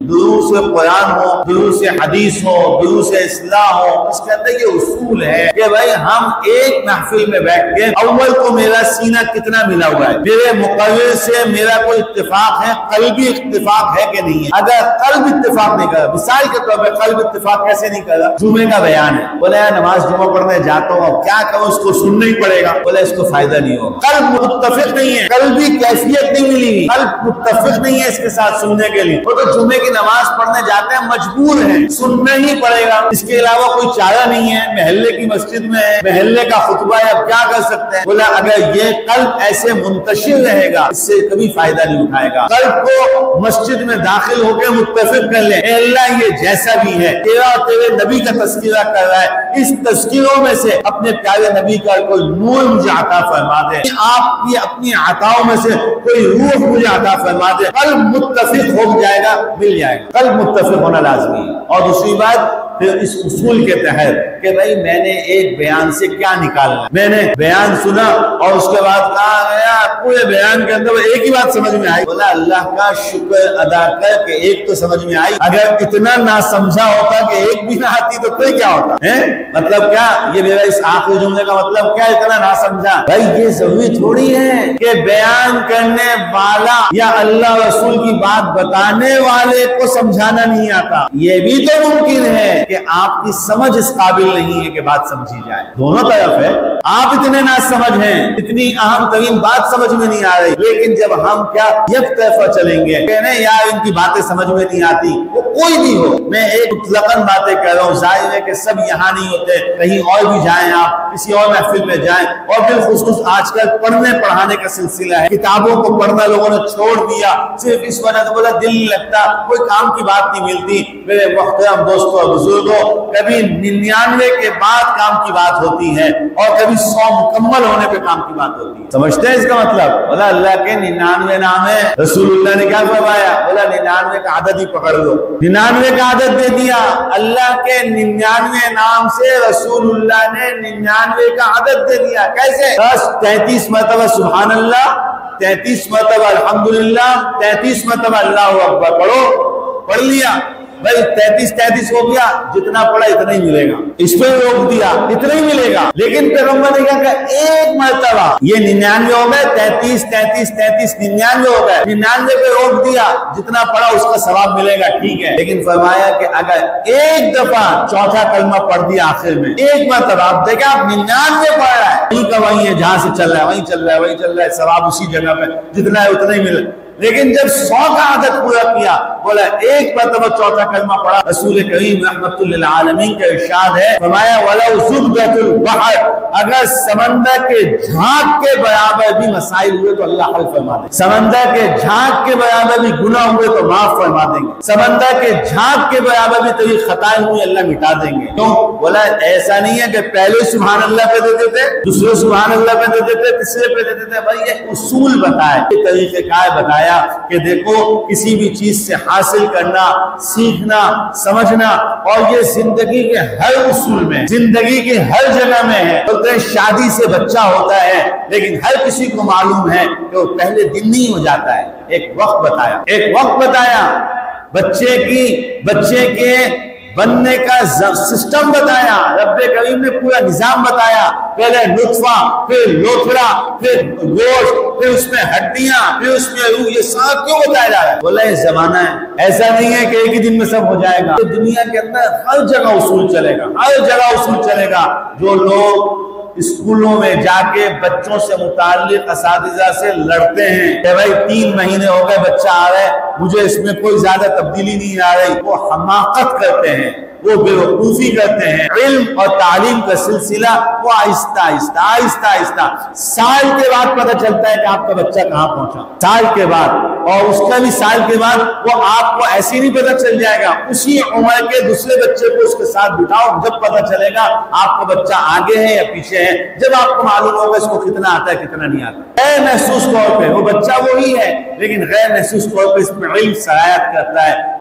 دروس قرآن ہو، دروس حدیث ہو، دروس اصلاح ہو، اس کے اندر یہ اصول ہے کہ بھائی ہم ایک محفل میں بیٹھ کے اول کو میرا سینہ کتنا ملا ہوا ہے، میرے مقرر سے میرا کوئی اتفاق ہے، قلبی اتفاق ہے کہ نہیں ہے۔ اگر قلب اتفاق نہیں کرا، مثال کے طور پہ قلب اتفاق کیسے نہیں کرا؟ جمعے کا بیان ہے، بولے یار نماز جمعہ پڑھنے جاتا ہوں، اب کیا کروں، اس کو سننا ہی پڑے گا، بولے اس کو فائدہ نہیں ہوگا، قلب متفق نہیں ہے، قلبی کیفیت نہیں ملی، قلب متفق نہیں ہے اس کے ساتھ سننے کے لیے۔ وہ تو جمعے کی نماز پڑھنے جاتے ہیں، مجبور ہیں، سننا ہی پڑے گا، اس کے علاوہ کوئی چارہ نہیں ہے، محلے کی مسجد میں ہے، محلے کا خطبہ ہے، اب کیا کر سکتے ہیں؟ بولا اگر یہ قلب ایسے منتشر رہے گا اس سے کبھی فائدہ نہیں اٹھائے گا۔ قلب کو مسجد میں داخل ہو کے متفق کر لیں، اے اللہ یہ جیسا بھی ہے تیرا اور تیرے نبی کا تذکرہ کر رہا ہے، اس تذکروں میں سے اپنے پیارے نبی کا کوئی نور مجھے عطا فرما دے، آپ کی اپنی عطاؤں میں سے کوئی روح مجھے عطا فرما دے، قلب متفق ہو جائے گا، مل جائے گا۔ قلب متفق ہونا لازمی ہے۔ اور دوسری بات پھر اس اصول کے تحت کہ بھائی میں نے ایک بیان سے کیا نکالنا، میں نے بیان سنا اور اس کے بعد کہا گیا پورے بیان کے اندر ایک ہی بات سمجھ میں آئی، بولا اللہ کا شکر ادا کر کہ ایک تو سمجھ میں آئی، اگر اتنا نہ سمجھا ہوتا کہ ایک بھی نہ آتی تو کوئی کیا ہوتا ہے؟ مطلب کیا یہ میرا اس آخری جملے کا مطلب کیا اتنا نہ سمجھا؟ بھائی یہ ضروری تھوڑی ہے کہ بیان کرنے والا یا اللہ رسول کی بات بتانے والے کو سمجھانا نہیں آتا، یہ بھی تو ممکن ہے کہ آپ کی سمجھ اس قابل نہیں ہے کہ بات سمجھی جائے، دونوں طرف ہے، آپ اتنے نہ سمجھ ہیں، اتنی اہم ترین بات سمجھ میں نہیں آ رہی، لیکن جب ہم کیا یک طرفہ چلیں گے کہ نہیں یار ان کی باتیں سمجھ میں نہیں آتی، وہ کوئی بھی ہو، میں ایک مطلقاً باتیں کہہ رہا ہوں، ظاہر ہے کہ سب یہاں نہیں ہوتے، کہیں اور بھی جائیں، آپ کسی اور محفل میں جائیں، اور بالخصوص آج کل پڑھنے پڑھانے کا سلسلہ ہے، کتابوں کو پڑھنا لوگوں نے چھوڑ دیا، صرف اس وجہ سے بولا دل نہیں لگتا، کوئی کام کی بات نہیں ملتی۔ میرے محترم دوستوں اور بزرگوں، کبھی 99 کے بعد کام کی بات ہوتی ہے اور کبھی 100 مکمل ہونے پہ کام کی بات ہوتی ہے، سمجھتے ہیں اس کا مطلب؟ بولا اللہ کے 99 نام ہے، رسول اللہ نے کیا فرمایا؟ بولا 99 کا عدد ہی پکڑ لو، 99 کا عدد دے دیا، اللہ کے 99 نام سے رسول اللہ نے 99 کا عدد دے دیا، کیسے؟ 33 مرتبہ سبحان اللہ، 33 مرتبہ الحمدللہ، 33 مرتبہ اللہ اکبر پڑھو، پڑھ لیا، بھائی 33 ہو گیا، جتنا پڑھا اتنا ہی ملے گا، اس پہ روک دیا اتنا ہی ملے گا، لیکن پیغمبر نے کہا کہ ایک مرتبہ یہ 99 ہو گئے، 33 99 ہو گئے، 99 پہ روک دیا، جتنا پڑھا اس کا ثواب ملے گا، ٹھیک ہے، لیکن فرمایا کہ اگر ایک دفعہ چوتھا کلمہ پڑھ دیا آخر میں، ایک مرتبہ، آپ دیکھیں آپ 99 پڑھ رہا ہے، وہیں کا وہیں ہے، جہاں سے چل رہا ہے وہیں چل رہا ہے، وہیں چل رہا ہے، ثواب اسی جگہ پہ جتنا ہے اتنا ہی ملے، لیکن جب 100 کا عدد پورا کیا، بولا ایک مرتبہ چوتھا کلمہ پڑھا، رسول کریم رحمت للعالمین کا ارشاد ہے، فرمایا وَلَوْ زُبْدَةُ الْبَحْرِ، اگر سمندر کے جھانک کے برابر بھی مسائل ہوئے تو اللہ حل فرما دیں گے، سمندر کے جھانک کے برابر بھی گناہ ہوئے تو معاف فرما دیں گے، سمندر کے جھانک کے برابر بھی تیری خطائیں ہوئی اللہ مٹا دیں گے۔ کیوں؟ بولا ایسا نہیں ہے کہ پہلے سبحان اللہ پہ دیتے تھے، دوسرے سبحان اللہ پہ دیتے تھے، تیسرے پہ دیتے تھے، بھائی یہ اصول بتائے، یہ طریقہ کار بتایا کہ دیکھو کسی بھی چیز سے حاصل کرنا، سیکھنا، سمجھنا، اور یہ زندگی کے ہر اصول میں، زندگی کی ہر جگہ میں ہے۔ بولتے شادی سے بچہ ہوتا ہے، لیکن ہر کسی کو معلوم ہے کہ وہ پہلے دن نہیں ہو جاتا ہے، ایک وقت بتایا، بچے کے بننے کا سسٹم بتایا، رب کریم نے پورا نظام بتایا، پہلے نطفہ، پھر لوتھڑا، پھر گوشت، پھر اس میں ہڈیاں، پھر اس میں روح، یہ سب کیوں بتایا جا رہا ہے؟ بولا یہ زمانہ ہے، ایسا نہیں ہے کہ ایک ہی دن میں سب ہو جائے گا، دنیا کے اندر ہر جگہ اصول چلے گا، ہر جگہ اصول چلے گا۔ جو لوگ اسکولوں میں جا کے بچوں سے متعلق اساتذہ سے لڑتے ہیں کہ بھائی 3 مہینے ہو گئے بچہ آ رہا ہے، مجھے اس میں کوئی زیادہ تبدیلی نہیں آ رہی، وہ حماقت کرتے ہیں، وہ بے وقوفی کرتے ہیں۔ علم اور تعلیم کا سلسلہ وہ آہستہ سال کے بعد پتہ چلتا ہے کہ آپ کا بچہ کہاں پہنچا، سال کے بعد، اور اس کا بھی سال کے بعد وہ آپ کو ایسے نہیں پتہ چل جائے گا، اسی عمر کے دوسرے بچے کو اس کے ساتھ بٹھاؤ، جب پتہ چلے گا آپ کا بچہ آگے ہے یا پیچھے ہے، جب آپ کو معلوم ہوگا اس کو کتنا آتا ہے کتنا نہیں آتا۔ غیر محسوس طور پہ وہ بچہ وہی ہے، لیکن غیر محسوس طور پہ اس میں علم سرایت کرتا ہے۔